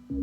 Alice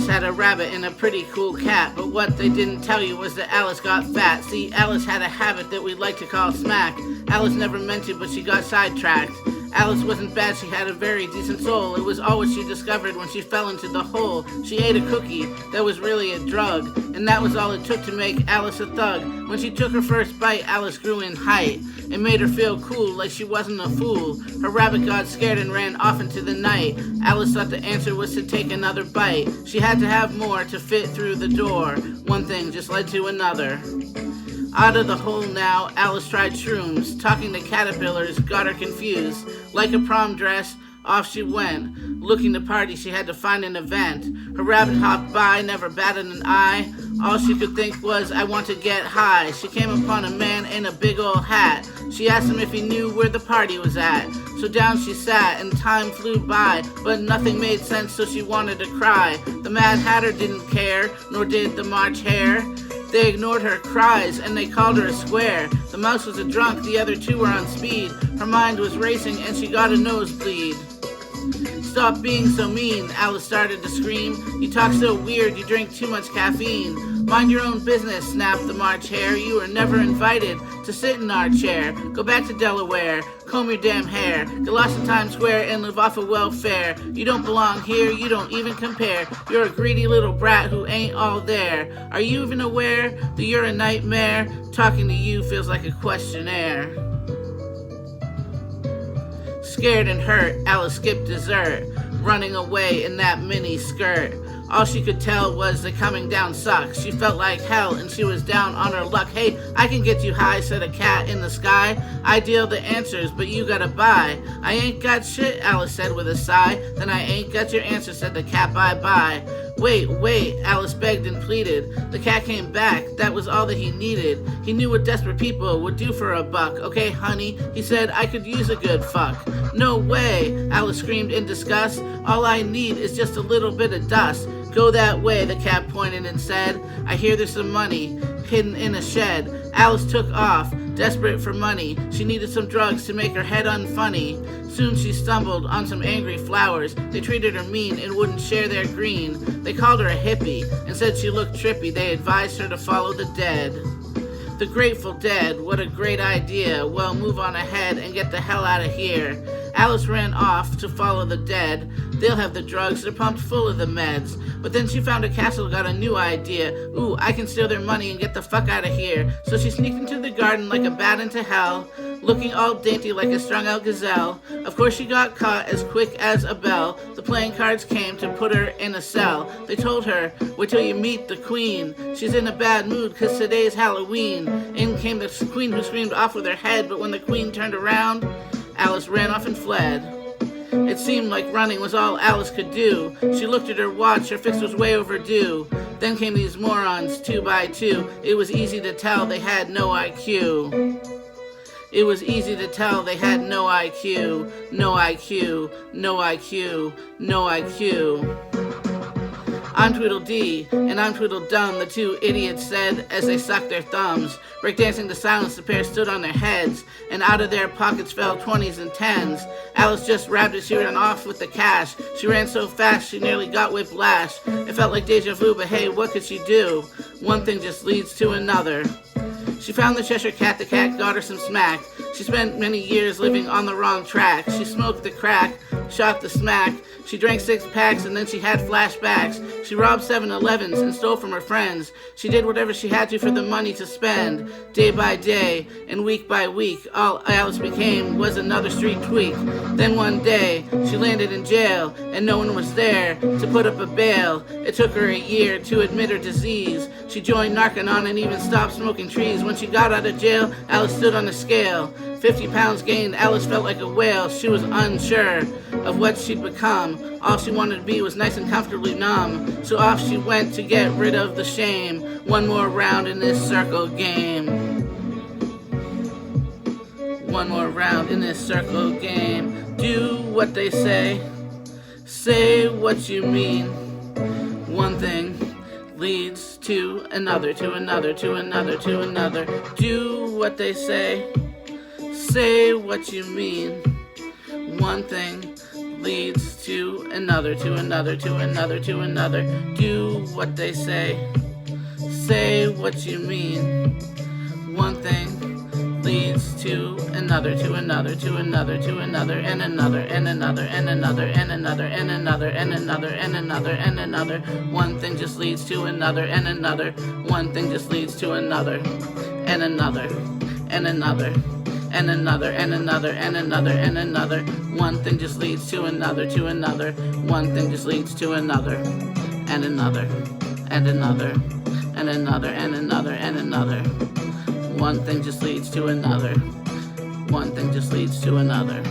had a rabbit and a pretty cool cat, but what they didn't tell you was that Alice got fat. See, Alice had a habit that we'd like to call smack. Alice never meant to, but she got sidetracked. Alice wasn't bad, she had a very decent soul. It was all what she discovered when she fell into the hole. She ate a cookie that was really a drug, and that was all it took to make Alice a thug. When she took her first bite, Alice grew in height. It made her feel cool, like she wasn't a fool. Her rabbit got scared and ran off into the night. Alice thought the answer was to take another bite. She had to have more to fit through the door. One thing just led to another. Out of the hole now, Alice tried shrooms. Talking to caterpillars got her confused. Like a prom dress, off she went. Looking to party, she had to find an event. Her rabbit hopped by, never batted an eye. All she could think was, I want to get high. She came upon a man in a big old hat. She asked him if he knew where the party was at. So down she sat, and time flew by, but nothing made sense, so she wanted to cry. The Mad Hatter didn't care, nor did the March Hare. They ignored her cries, and they called her a square. The mouse was a drunk, the other two were on speed. Her mind was racing, and she got a nosebleed. Stop being so mean, Alice started to scream. You talk so weird, you drink too much caffeine. Mind your own business, snapped the March Hare. You were never invited to sit in our chair. Go back to Delaware, comb your damn hair. Get lost in Times Square and live off of welfare. You don't belong here, you don't even compare. You're a greedy little brat who ain't all there. Are you even aware that you're a nightmare? Talking to you feels like a questionnaire. Scared and hurt, Alice skipped dessert, running away in that mini skirt. All she could tell was that coming down sucks. She felt like hell and she was down on her luck. Hey, I can get you high, said a cat in the sky. I deal the answers, but you gotta buy. I ain't got shit, Alice said with a sigh. Then I ain't got your answer, said the cat, bye-bye. Wait, Alice begged and pleaded. The cat came back, that was all that he needed. He knew what desperate people would do for a buck. Okay, honey, he said, I could use a good fuck. No way, Alice screamed in disgust. All I need is just a little bit of dust. Go that way, the cat pointed and said. I hear there's some money hidden in a shed. Alice took off, desperate for money. She needed some drugs to make her head unfunny. Soon she stumbled on some angry flowers. They treated her mean and wouldn't share their green. They called her a hippie and said she looked trippy. They advised her to follow the dead. The Grateful Dead, what a great idea. Well, move on ahead and get the hell out of here. Alice ran off to follow the dead. They'll have the drugs, they're pumped full of the meds. But then she found a castle, got a new idea. Ooh, I can steal their money and get the fuck out of here. So she sneaked into the garden like a bat into hell, looking all dainty like a strung out gazelle. Of course she got caught as quick as a bell. The playing cards came to put her in a cell. They told her, wait till you meet the queen. She's in a bad mood cause today's Halloween. In came the queen who screamed off with her head, but when the queen turned around, Alice ran off and fled. It seemed like running was all Alice could do. She looked at her watch, her fix was way overdue. Then came these morons, 2 by 2. It was easy to tell they had no IQ. It was easy to tell they had no IQ. No IQ, no IQ, no IQ. I'm Tweedledee, and I'm Tweedledum, the two idiots said as they sucked their thumbs. Breakdancing to silence, the pair stood on their heads, and out of their pockets fell 20s and 10s. Alice just grabbed it, she ran off with the cash. She ran so fast, she nearly got whiplash. It felt like deja vu, but hey, what could she do? One thing just leads to another. She found the Cheshire Cat, the cat got her some smack. She spent many years living on the wrong track. She smoked the crack, shot the smack. She drank 6 packs and then she had flashbacks. She robbed 7-Elevens and stole from her friends. She did whatever she had to for the money to spend. Day by day and week by week, all Alice became was another street tweak. Then one day, she landed in jail and no one was there to put up a bail. It took her a year to admit her disease. She joined Narconon and even stopped smoking trees. When she got out of jail, Alice stood on a scale. 50 pounds gained, Alice felt like a whale. She was unsure of what she'd become. All she wanted to be was nice and comfortably numb. So off she went to get rid of the shame. One more round in this circle game. One more round in this circle game. Do what they say Say what you mean. One thing leads to another, to another, to another, to another. Do what they say. Say what you mean. One thing leads to another, to another, to another, to another. Do what they say. Say what you mean. One thing leads to another, to another, to another, to another, and another, and another, and another, and another, and another, and another, and another, and another. One thing just leads to another, and another. One thing just leads to another, and another, and another, and another, and another, and another, and another. One thing just leads to another, to another. One thing just leads to another, and another, and another, and another, and another, and another. One thing just leads to another. One thing just leads to another.